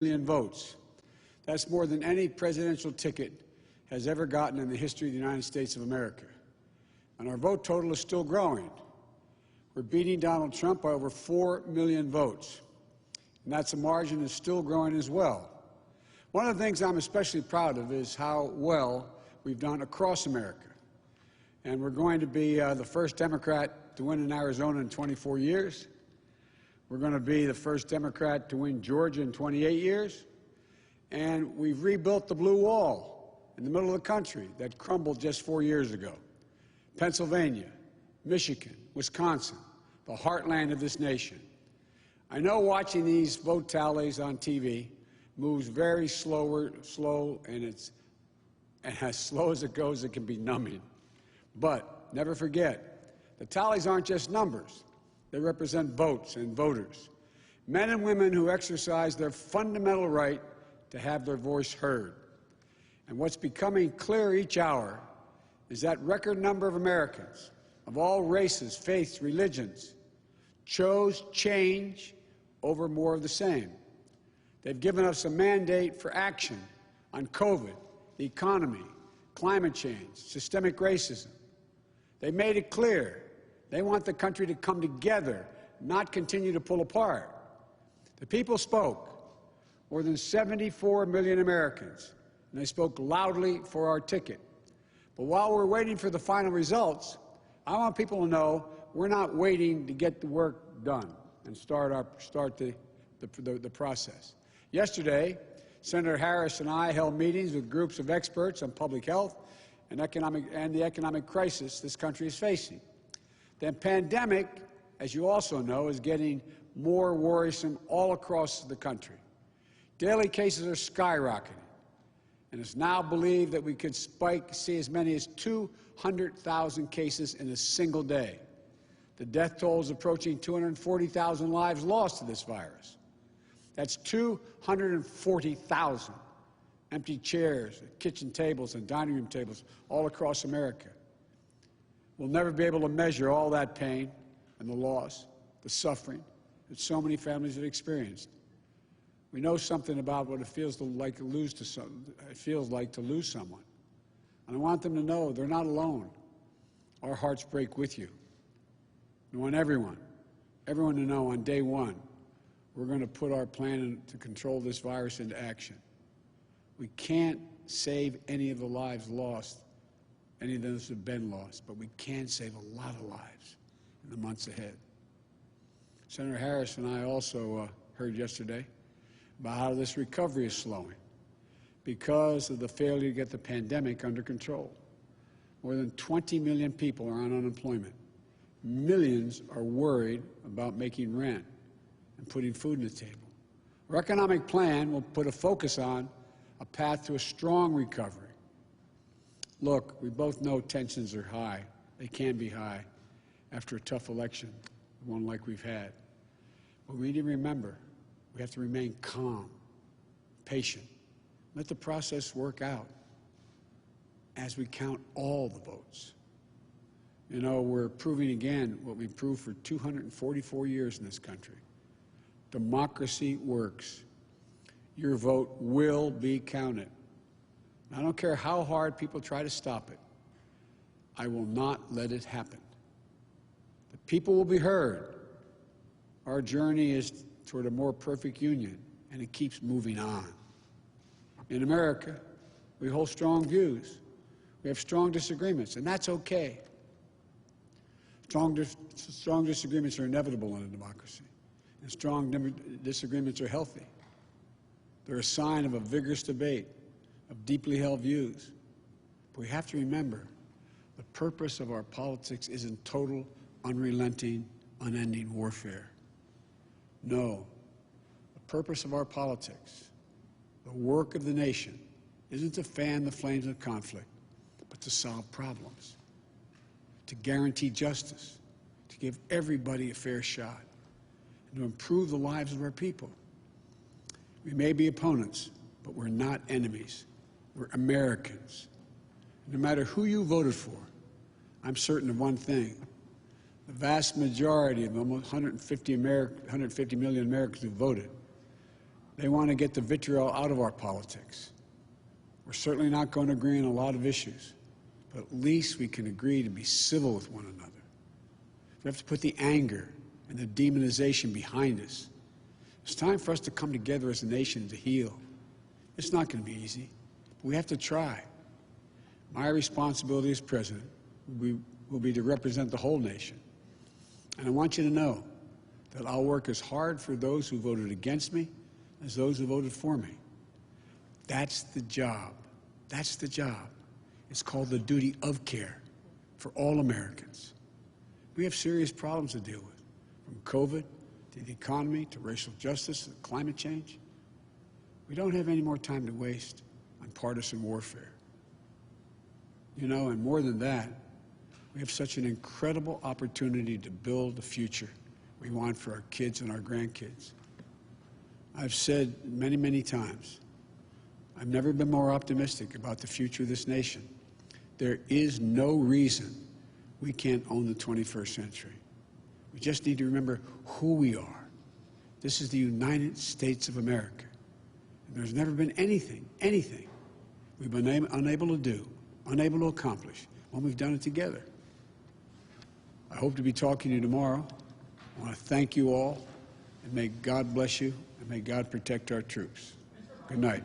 million votes. That's more than any presidential ticket has ever gotten in the history of the United States of America. And our vote total is still growing. We're beating Donald Trump by over 4 million votes. And that's a margin that's still growing as well. One of the things I'm especially proud of is how well we've done across America. And we're going to be the first Democrat to win in Arizona in 24 years. We're going to be the first Democrat to win Georgia in 28 years. And we've rebuilt the blue wall in the middle of the country that crumbled just 4 years ago. Pennsylvania, Michigan, Wisconsin, the heartland of this nation. I know watching these vote tallies on TV moves very slow, and as slow as it goes, it can be numbing. But never forget, the tallies aren't just numbers. They represent votes and voters, men and women who exercise their fundamental right to have their voice heard. And what's becoming clear each hour is that record number of Americans of all races, faiths, religions chose change over more of the same. They've given us a mandate for action on COVID, the economy, climate change, systemic racism. They made it clear they want the country to come together, not continue to pull apart. The people spoke, more than 74 million Americans, and they spoke loudly for our ticket. But while we're waiting for the final results, I want people to know we're not waiting to get the work done and start the process. Yesterday, Senator Harris and I held meetings with groups of experts on public health and the economic crisis this country is facing. The pandemic, as you also know, is getting more worrisome all across the country. Daily cases are skyrocketing, and it's now believed that we could see as many as 200,000 cases in a single day. The death toll is approaching 240,000 lives lost to this virus. That's 240,000 empty chairs, kitchen tables, and dining room tables all across America. We'll never be able to measure all that pain and the loss, the suffering that so many families have experienced. We know something about what it feels like to lose someone. And I want them to know they're not alone. Our hearts break with you. I want everyone to know on day one, we're going to put our plan to control this virus into action. We can't save any of the lives lost, any of those have been lost, but we can save a lot of lives in the months ahead. Senator Harris and I also heard yesterday about how this recovery is slowing because of the failure to get the pandemic under control. More than 20 million people are on unemployment. Millions are worried about making rent and putting food on the table. Our economic plan will put a focus on a path to a strong recovery. Look, we both know tensions are high. They can be high after a tough election, one like we've had. But we need to remember, we have to remain calm, patient. Let the process work out as we count all the votes. You know, we're proving again what we've proved for 244 years in this country. Democracy works. Your vote will be counted. I don't care how hard people try to stop it. I will not let it happen. The people will be heard. Our journey is toward a more perfect union, and it keeps moving on. In America, we hold strong views. We have strong disagreements, and that's okay. Strong disagreements are inevitable in a democracy, and strong disagreements are healthy. They're a sign of a vigorous debate, of deeply held views. But we have to remember, the purpose of our politics isn't total, unrelenting, unending warfare. No, the purpose of our politics, the work of the nation, isn't to fan the flames of conflict, but to solve problems, to guarantee justice, to give everybody a fair shot, and to improve the lives of our people. We may be opponents, but we're not enemies. We're Americans. No matter who you voted for, I'm certain of one thing. The vast majority of almost 150 million Americans who voted, They want to get the vitriol out of our politics. We're certainly not going to agree on a lot of issues, but at least we can agree to be civil with one another. We have to put the anger and the demonization behind us. It's time for us to come together as a nation to heal. It's not going to be easy, but we have to try. My responsibility as president will be to represent the whole nation. And I want you to know that I'll work as hard for those who voted against me as those who voted for me. That's the job. That's the job. It's called the duty of care for all Americans. We have serious problems to deal with, from COVID to the economy to racial justice and climate change. We don't have any more time to waste on partisan warfare. You know, and more than that, we have such an incredible opportunity to build the future we want for our kids and our grandkids. I've said many, many times, I've never been more optimistic about the future of this nation. There is no reason we can't own the 21st century. We just need to remember who we are. This is the United States of America. And there's never been anything we've been unable to do, unable to accomplish when we've done it together. I hope to be talking to you tomorrow. I want to thank you all, and may God bless you, and may God protect our troops. Good night.